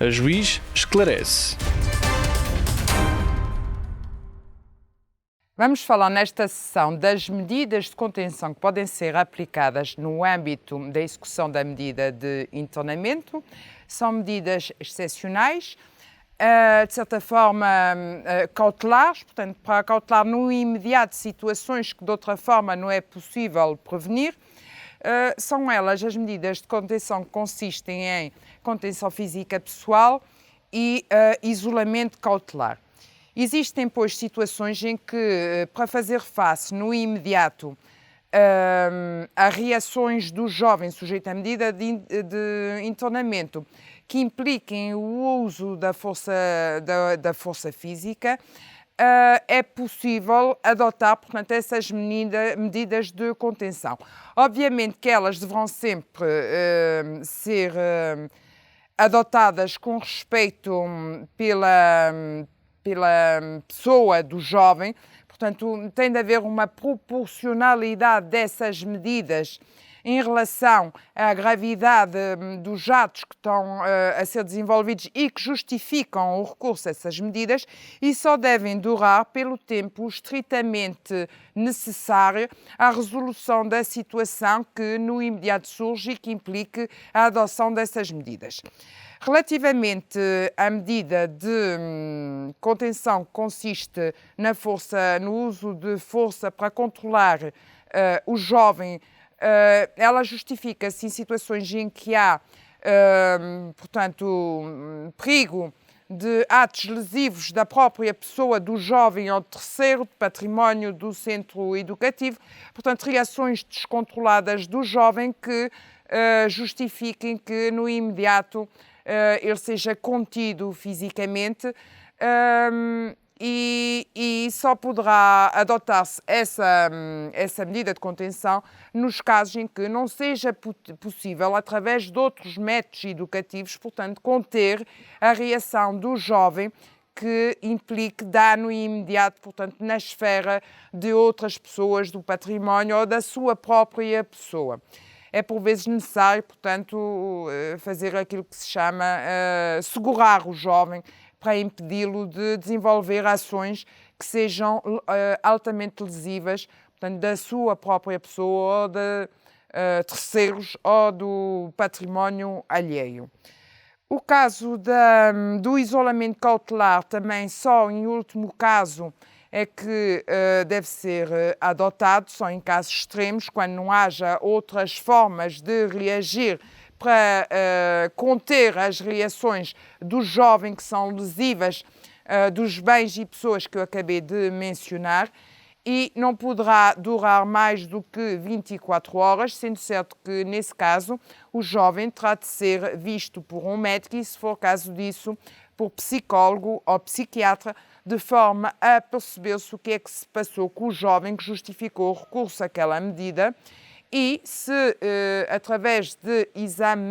A Juiz esclarece. Vamos falar nesta sessão das medidas de contenção que podem ser aplicadas no âmbito da execução da medida de internamento. São medidas excepcionais, de certa forma cautelares, portanto, para cautelar no imediato situações que de outra forma não é possível prevenir. São elas as medidas de contenção que consistem em contenção física pessoal e isolamento cautelar. Existem, pois, situações em que, para fazer face no imediato a reações do jovem sujeito à medida de internamento que impliquem o uso da força física, é possível adotar, portanto, essas medidas de contenção. Obviamente que elas deverão sempre ser adotadas com respeito pela pessoa do jovem, portanto, tem de haver uma proporcionalidade dessas medidas em relação à gravidade dos atos que estão a ser desenvolvidos e que justificam o recurso a essas medidas e só devem durar pelo tempo estritamente necessário à resolução da situação que no imediato surge e que implique a adoção dessas medidas. Relativamente à medida de contenção que consiste no uso de força para controlar o jovem, ela justifica-se em situações em que há, portanto, perigo de atos lesivos da própria pessoa do jovem ou terceiro, de património do centro educativo, portanto, reações descontroladas do jovem que justifiquem que no imediato ele seja contido fisicamente e só poderá adotar-se essa medida de contenção nos casos em que não seja possível, através de outros métodos educativos, portanto, conter a reação do jovem que implique dano imediato, portanto, na esfera de outras pessoas, do património ou da sua própria pessoa. É por vezes necessário, portanto, fazer aquilo que se chama segurar o jovem para impedi-lo de desenvolver ações que sejam altamente lesivas, portanto, da sua própria pessoa ou de terceiros ou do património alheio. O caso do isolamento cautelar também só em último caso é que deve ser adotado só em casos extremos, quando não haja outras formas de reagir para conter as reações do jovem que são lesivas dos bens e pessoas que eu acabei de mencionar, e não poderá durar mais do que 24 horas, sendo certo que, nesse caso, o jovem terá de ser visto por um médico e, se for caso disso, por psicólogo ou psiquiatra, de forma a perceber-se o que é que se passou com o jovem que justificou o recurso àquela medida e se, através de exame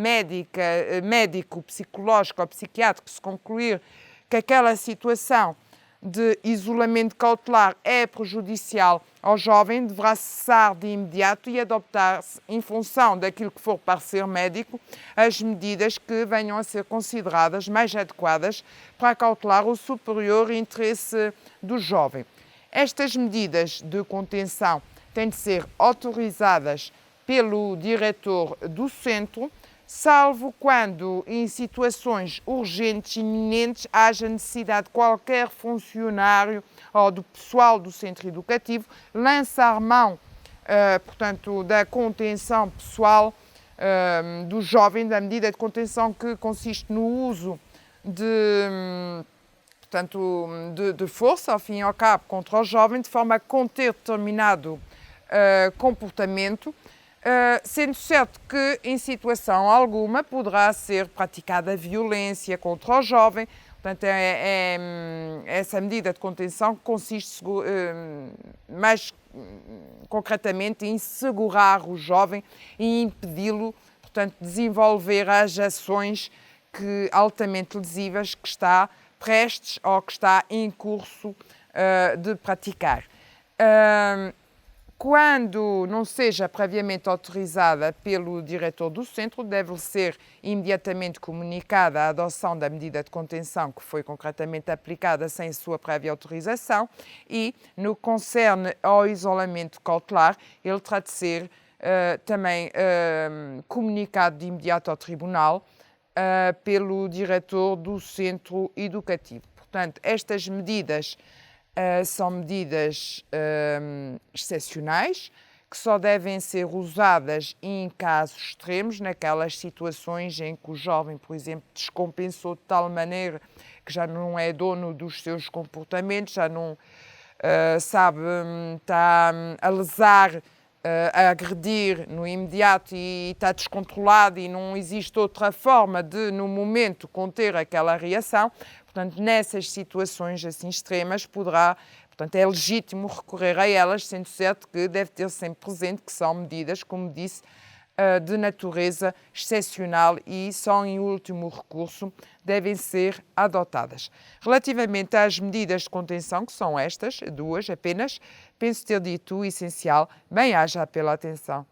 médico, psicológico ou psiquiátrico, se concluir que aquela situação de isolamento cautelar é prejudicial ao jovem, deverá cessar de imediato e adoptar-se, em função daquilo que for parecer médico, as medidas que venham a ser consideradas mais adequadas para cautelar o superior interesse do jovem. Estas medidas de contenção têm de ser autorizadas pelo diretor do centro, salvo quando, em situações urgentes e iminentes, haja necessidade de qualquer funcionário ou do pessoal do centro educativo lançar mão, portanto, da contenção pessoal do jovem, da medida de contenção que consiste no uso de força, ao fim e ao cabo, contra o jovem, de forma a conter determinado comportamento, sendo certo que, em situação alguma, poderá ser praticada violência contra o jovem. Portanto, essa medida de contenção consiste mais concretamente em segurar o jovem e impedi-lo, portanto, de desenvolver as ações altamente lesivas que está prestes ou que está em curso de praticar. quando não seja previamente autorizada pelo diretor do centro, deve ser imediatamente comunicada a adoção da medida de contenção que foi concretamente aplicada sem sua prévia autorização e, no que concerne ao isolamento cautelar, ele terá de ser também comunicado de imediato ao tribunal pelo diretor do centro educativo. Portanto, estas medidas são medidas excepcionais, que só devem ser usadas em casos extremos, naquelas situações em que o jovem, por exemplo, descompensou de tal maneira que já não é dono dos seus comportamentos, já não sabe, está a lesar, a agredir no imediato e está descontrolado e não existe outra forma de, no momento, conter aquela reação. Portanto, nessas situações assim extremas, portanto, é legítimo recorrer a elas, sendo certo que deve ter sempre presente que são medidas, como disse, de natureza excepcional e só em último recurso devem ser adotadas. Relativamente às medidas de contenção, que são estas, duas apenas, penso ter dito o essencial. Bem-aja pela atenção.